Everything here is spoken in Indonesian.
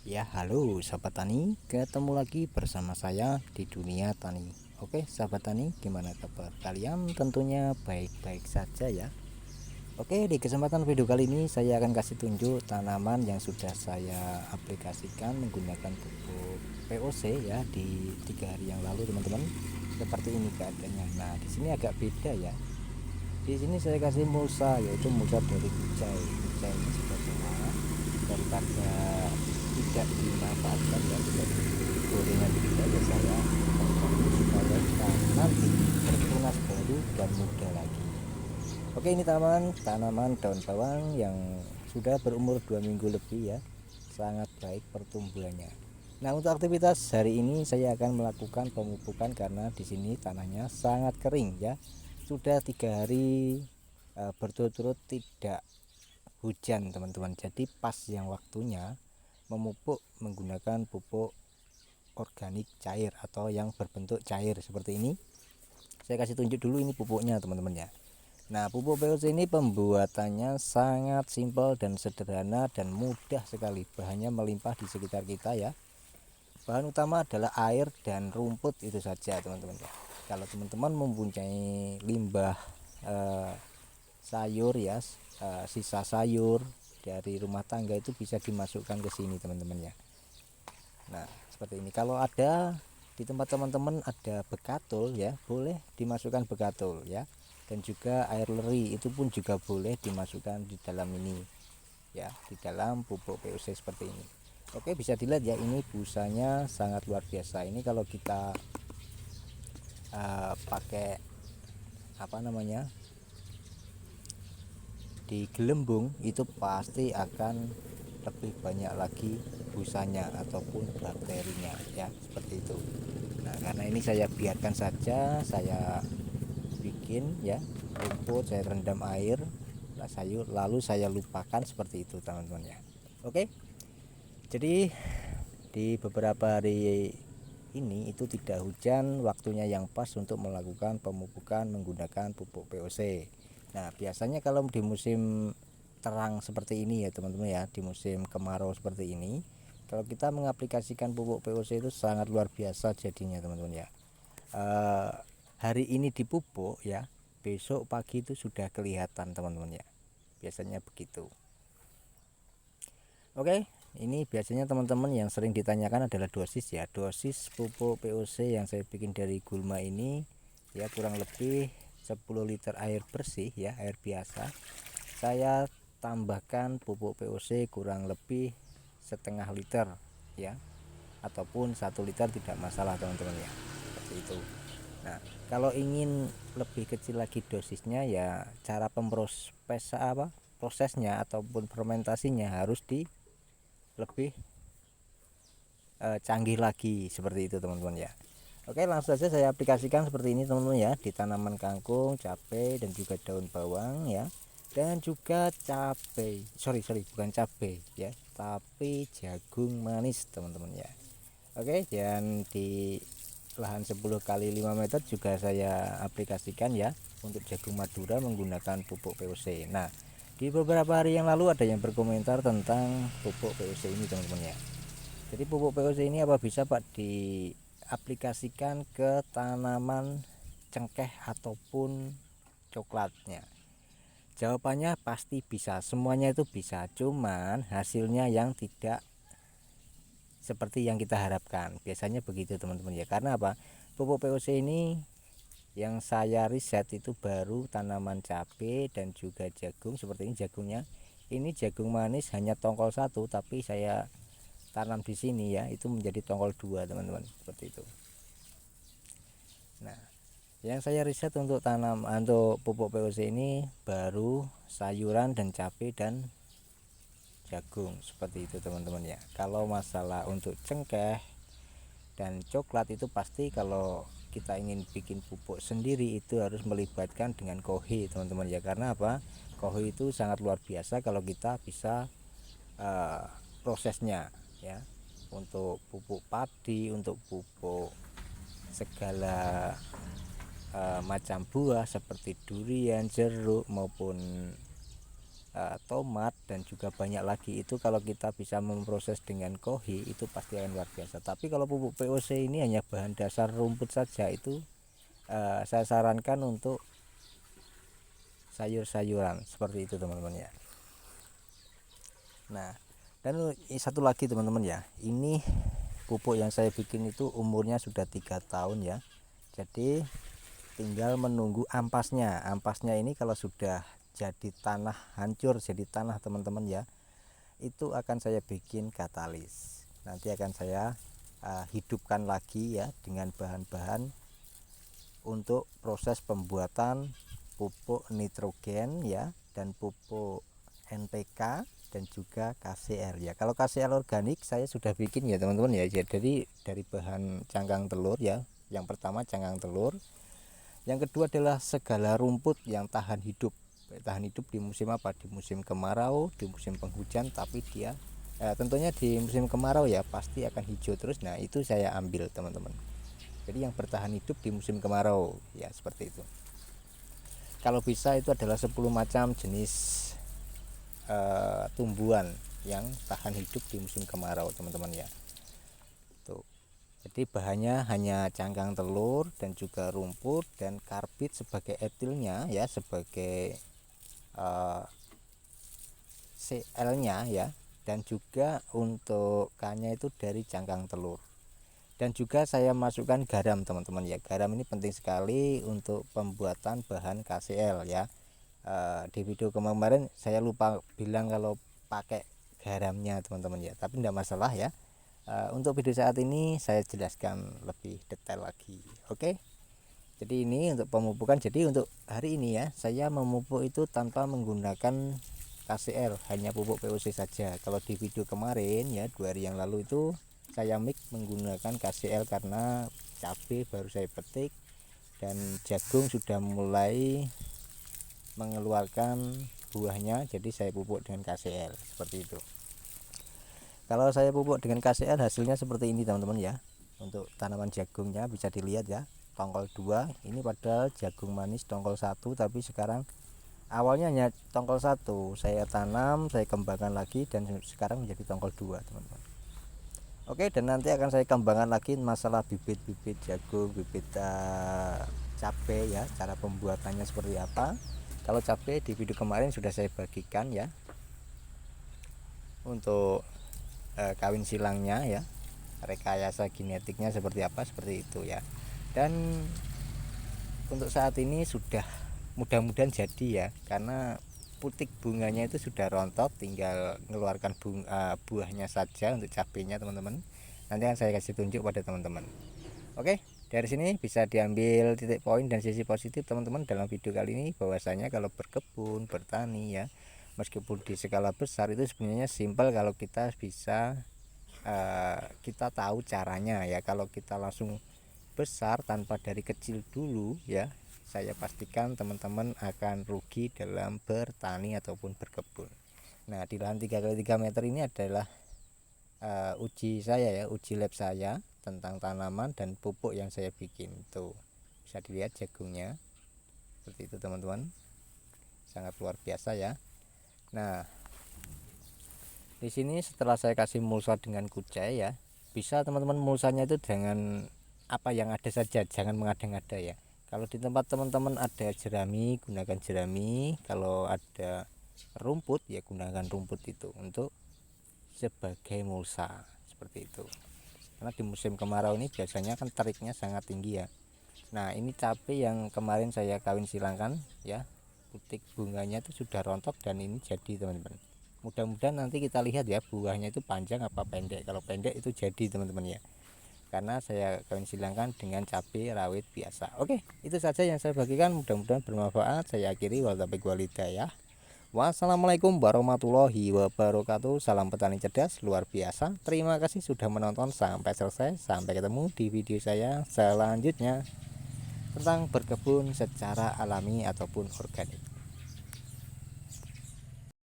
Ya, halo sahabat tani, ketemu lagi bersama saya di dunia tani. Oke, sahabat tani, gimana kabar kalian? Tentunya baik-baik saja ya. Oke, di kesempatan video kali ini saya akan kasih tunjuk tanaman yang sudah saya aplikasikan menggunakan pupuk POC ya di 3 hari yang lalu, teman-teman. Seperti ini keadaannya. Nah, di sini agak beda ya. Di sini saya kasih mulsa, yaitu mulsa dari kucai. Kucai ini sudah tua, daripada tidak dimanfaatkan ya, tidak gorengan begitu aja saya supaya nanti bertunas baru dan muda lagi. Oke, ini tanaman daun bawang yang sudah berumur 2 minggu lebih ya, sangat baik pertumbuhannya. Nah, untuk aktivitas hari ini saya akan melakukan pemupukan karena di sini tanahnya sangat kering ya, sudah 3 hari berturut-turut tidak hujan teman-teman. Jadi pas yang waktunya memupuk menggunakan pupuk organik cair atau yang berbentuk cair seperti ini. Saya kasih tunjuk dulu ini pupuknya teman-teman ya. Nah, pupuk POC ini pembuatannya sangat simpel dan sederhana dan mudah sekali. Bahannya melimpah di sekitar kita ya. Bahan utama adalah air dan rumput, itu saja teman-teman ya. Kalau teman-teman mempunyai limbah sayur ya, sisa sayur dari rumah tangga itu bisa dimasukkan ke sini teman-teman ya. Nah, seperti ini. Kalau ada di tempat teman-teman ada bekatul ya, boleh dimasukkan bekatul ya. Dan juga air leri itu pun juga boleh dimasukkan di dalam ini ya, di dalam pupuk POC seperti ini. Oke, bisa dilihat ya, ini busanya sangat luar biasa. Ini kalau kita pakai apa namanya, di gelembung itu pasti akan lebih banyak lagi busanya ataupun bakterinya ya, seperti itu. Nah, karena ini saya biarkan saja, saya bikin ya rumput, saya rendam air, lalu saya lupakan seperti itu teman-teman ya. Oke, jadi di beberapa hari ini itu tidak hujan, waktunya yang pas untuk melakukan pemupukan menggunakan pupuk POC. Nah, biasanya kalau di musim terang seperti ini ya teman-teman ya, di musim kemarau seperti ini, kalau kita mengaplikasikan pupuk POC itu sangat luar biasa jadinya teman-teman ya. Hari ini dipupuk ya, besok pagi itu sudah kelihatan teman-teman ya, biasanya begitu. Oke, ini biasanya teman-teman yang sering ditanyakan adalah dosis ya. Dosis pupuk POC yang saya bikin dari gulma ini ya kurang lebih 10 liter air bersih ya, air biasa. Saya tambahkan pupuk POC kurang lebih setengah liter ya, ataupun 1 liter tidak masalah teman-teman ya, seperti itu. Nah, kalau ingin lebih kecil lagi dosisnya ya, cara prosesnya ataupun fermentasinya harus di lebih canggih lagi seperti itu teman-teman ya. Oke, langsung saja saya aplikasikan seperti ini teman-teman ya, di tanaman kangkung, cabai dan juga daun bawang ya, dan juga cabai, sorry bukan cabai ya, tapi jagung manis teman-teman ya. Oke, dan di lahan 10 kali 5 meter juga saya aplikasikan ya untuk jagung madura menggunakan pupuk POC. Nah, di beberapa hari yang lalu ada yang berkomentar tentang pupuk POC ini teman-teman ya. Jadi pupuk POC ini apa bisa Pak diaplikasikan ke tanaman cengkeh ataupun coklatnya? Jawabannya pasti bisa, semuanya itu bisa, cuman hasilnya yang tidak seperti yang kita harapkan. Biasanya begitu teman-teman ya. Karena apa? Pupuk POC ini yang saya riset itu baru tanaman cabai dan juga jagung. Seperti ini jagungnya. Ini jagung manis hanya tongkol 1, tapi saya tanam di sini ya, itu menjadi tongkol 2 teman-teman, seperti itu. Nah, yang saya riset untuk pupuk POC ini baru sayuran dan cabai dan jagung, seperti itu teman-teman ya. Kalau masalah untuk cengkeh dan coklat itu pasti kalau kita ingin bikin pupuk sendiri itu harus melibatkan dengan kohi teman-teman ya. Karena apa? Kohi itu sangat luar biasa kalau kita bisa prosesnya ya, untuk pupuk padi, untuk pupuk segala macam buah seperti durian, jeruk maupun tomat dan juga banyak lagi. Itu kalau kita bisa memproses dengan kohi itu pasti akan luar biasa. Tapi kalau pupuk POC ini hanya bahan dasar rumput saja, itu saya sarankan untuk sayur-sayuran seperti itu teman-teman ya. Nah, dan satu lagi teman-teman ya, ini pupuk yang saya bikin itu umurnya sudah 3 tahun ya. Jadi tinggal menunggu ampasnya. Ampasnya ini kalau sudah jadi tanah, hancur jadi tanah teman-teman ya, itu akan saya bikin katalis. Nanti akan saya hidupkan lagi ya dengan bahan-bahan untuk proses pembuatan pupuk nitrogen ya, dan pupuk NPK dan juga KCR ya. Kalau KCR organik saya sudah bikin ya teman-teman ya. Jadi dari bahan cangkang telur ya. Yang pertama cangkang telur, yang kedua adalah segala rumput yang tahan hidup di musim apa? Di musim kemarau, di musim penghujan, tapi dia tentunya di musim kemarau ya pasti akan hijau terus. Nah itu saya ambil teman-teman. Jadi yang bertahan hidup di musim kemarau ya, seperti itu. Kalau bisa itu adalah 10 macam jenis tumbuhan yang tahan hidup di musim kemarau teman-teman ya. Tuh. Jadi bahannya hanya cangkang telur dan juga rumput dan karbit sebagai etilnya ya, sebagai CL-nya ya, dan juga untuk K-nya itu dari cangkang telur. Dan juga saya masukkan garam teman-teman ya. Garam ini penting sekali untuk pembuatan bahan KCL ya. Di video kemarin saya lupa bilang kalau pakai garamnya teman-teman ya, tapi tidak masalah ya. Untuk video saat ini saya jelaskan lebih detail lagi. Oke. Jadi ini untuk pemupukan. Jadi untuk hari ini ya, saya memupuk itu tanpa menggunakan KCL, hanya pupuk POC saja. Kalau di video kemarin ya 2 hari yang lalu itu saya mix menggunakan KCL karena cabai baru saya petik dan jagung sudah mulai mengeluarkan buahnya, jadi saya pupuk dengan KCL seperti itu. Kalau saya pupuk dengan KCL hasilnya seperti ini teman-teman ya. Untuk tanaman jagungnya bisa dilihat ya, tongkol 2 ini padahal jagung manis tongkol 1, tapi sekarang awalnya hanya tongkol 1 saya tanam, saya kembangkan lagi dan sekarang menjadi tongkol 2 teman-teman. Oke, dan nanti akan saya kembangkan lagi masalah bibit-bibit jagung, bibit cabai ya, cara pembuatannya seperti apa. Kalau cabai di video kemarin sudah saya bagikan ya, untuk kawin silangnya ya, rekayasa genetiknya seperti apa, seperti itu ya. Dan untuk saat ini sudah mudah-mudahan jadi ya, karena putik bunganya itu sudah rontok, tinggal mengeluarkan buahnya saja untuk cabenya teman-teman. Nanti akan saya kasih tunjuk pada teman-teman. Oke, dari sini bisa diambil titik poin dan sisi positif teman-teman dalam video kali ini, bahwasanya kalau berkebun, bertani ya, meskipun di skala besar itu sebenarnya simpel kalau kita bisa kita tahu caranya ya. Kalau kita langsung besar tanpa dari kecil dulu ya, saya pastikan teman-teman akan rugi dalam bertani ataupun berkebun. Nah di lahan 3x3 meter ini adalah uji saya ya, uji lab saya tentang tanaman dan pupuk yang saya bikin. Tuh bisa dilihat jagungnya seperti itu teman-teman, sangat luar biasa ya. Nah di sini setelah saya kasih mulsa dengan kucai ya, bisa teman-teman mulsanya itu dengan apa yang ada saja, jangan mengada-ngada ya. Kalau di tempat teman-teman ada jerami, gunakan jerami. Kalau ada rumput ya gunakan rumput itu untuk sebagai mulsa seperti itu. Karena di musim kemarau ini biasanya kan teriknya sangat tinggi ya. Nah ini cabai yang kemarin saya kawin silangkan ya, putik bunganya itu sudah rontok dan ini jadi teman-teman. Mudah-mudahan nanti kita lihat ya buahnya itu panjang apa pendek. Kalau pendek itu jadi teman-teman ya, karena saya kawin silangkan dengan cabai rawit biasa. Oke, itu saja yang saya bagikan, mudah-mudahan bermanfaat. Saya akhiri, ya. Wassalamualaikum warahmatullahi wabarakatuh. Salam petani cerdas luar biasa. Terima kasih sudah menonton sampai selesai. Sampai ketemu di video saya selanjutnya tentang berkebun secara alami ataupun organik.